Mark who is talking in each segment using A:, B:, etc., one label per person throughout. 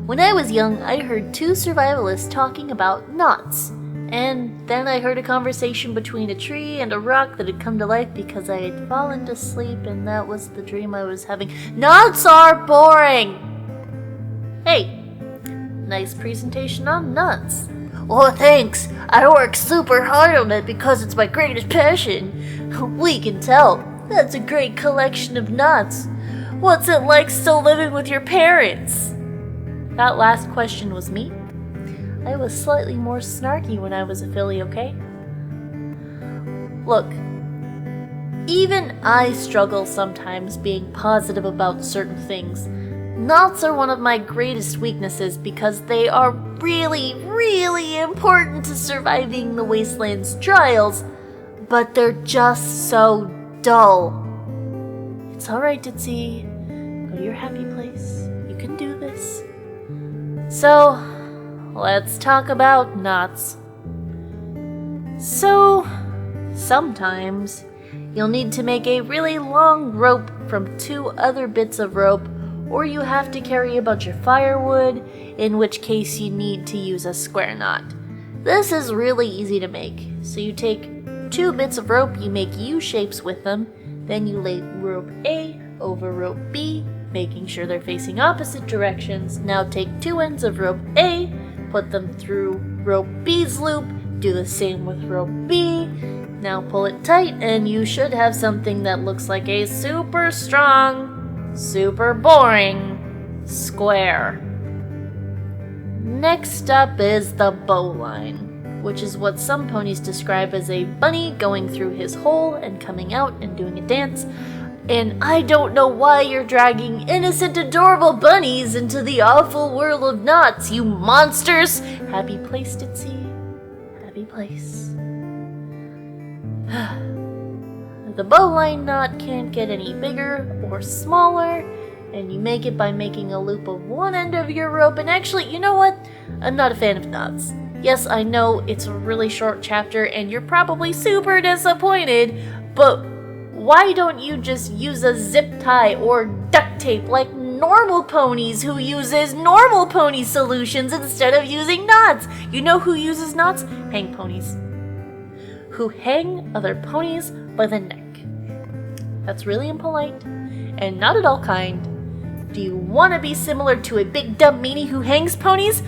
A: When I was young, I heard two survivalists talking about knots. And then I heard a conversation between a tree and a rock that had come to life because I had fallen to sleep, and that was the dream I was having. Knots are boring! Hey, nice presentation on nuts. Oh, thanks. I work super hard on it because it's my greatest passion. We can tell. That's a great collection of nuts. What's it like still living with your parents? That last question was me. I was slightly more snarky when I was a filly, okay? Look, even I struggle sometimes being positive about certain things. Knots are one of my greatest weaknesses because they are really, really important to surviving the Wasteland's trials, but they're just so dull. It's alright, Ditzy. Go to your happy place. You can do this. So, let's talk about knots. So, sometimes you'll need to make a really long rope from two other bits of rope, or you have to carry a bunch of firewood, in which case you need to use a square knot. This is really easy to make. So you take two bits of rope, you make U-shapes with them, then you lay rope A over rope B, making sure they're facing opposite directions. Now take two ends of rope A, put them through rope B's loop, do the same with rope B. Now pull it tight and you should have something that looks like a super strong, super boring square. Next up is the bowline, which is what some ponies describe as a bunny going through his hole and coming out and doing a dance. And I don't know why you're dragging innocent, adorable bunnies into the awful world of knots, you monsters! Happy place, Ditzy. Happy place. The bowline knot can't get any bigger or smaller, and you make it by making a loop of one end of your rope. And actually, you know what? I'm not a fan of knots. Yes, I know it's a really short chapter and you're probably super disappointed, but why don't you just use a zip tie or duct tape like normal ponies who uses normal pony solutions instead of using knots? You know who uses knots? Hang ponies. Who hang other ponies by the neck. That's really impolite and not at all kind. Do you want to be similar to a big dumb meanie who hangs ponies?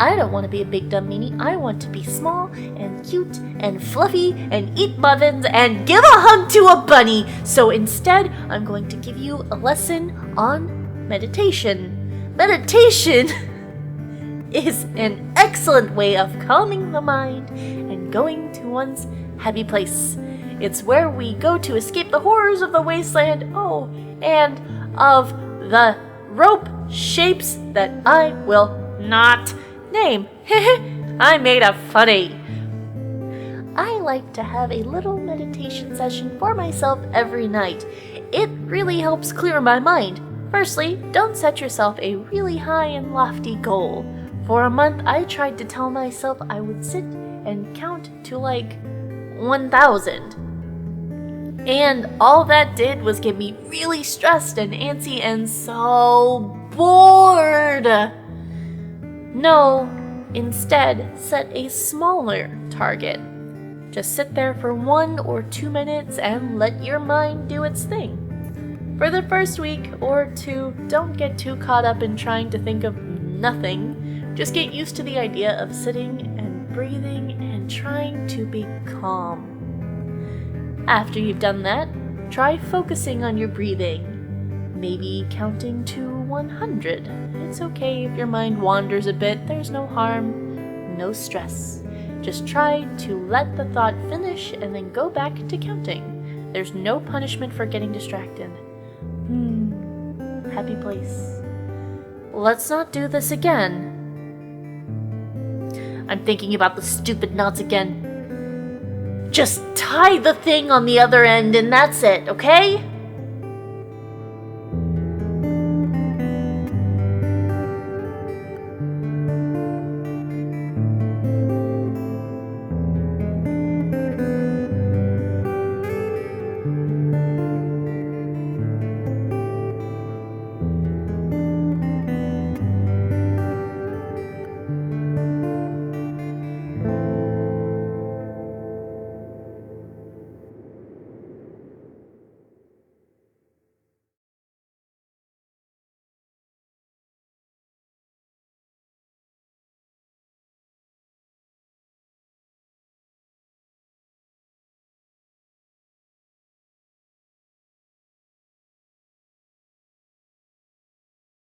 A: I don't want to be a big dumb meanie. I want to be small and cute and fluffy and eat muffins and give a hug to a bunny. So instead, I'm going to give you a lesson on meditation. Meditation is an excellent way of calming the mind and going to one's happy place. It's where we go to escape the horrors of the wasteland, and of the rope shapes that I will not name. I made a funny. I like to have a little meditation session for myself every night. It really helps clear my mind. Firstly, don't set yourself a really high and lofty goal. For a month, I tried to tell myself I would sit and count to like 1,000. And all that did was get me really stressed and antsy and so bored. No, instead, set a smaller target. Just sit there for 1 or 2 minutes and let your mind do its thing. For the first week or two, don't get too caught up in trying to think of nothing. Just get used to the idea of sitting and breathing and trying to be calm. After you've done that, try focusing on your breathing. Maybe counting to 100. It's okay if your mind wanders a bit. There's no harm, no stress. Just try to let the thought finish and then go back to counting. There's no punishment for getting distracted. Happy place. Let's not do this again. I'm thinking about the stupid knots again. Just tie the thing on the other end and that's it, okay?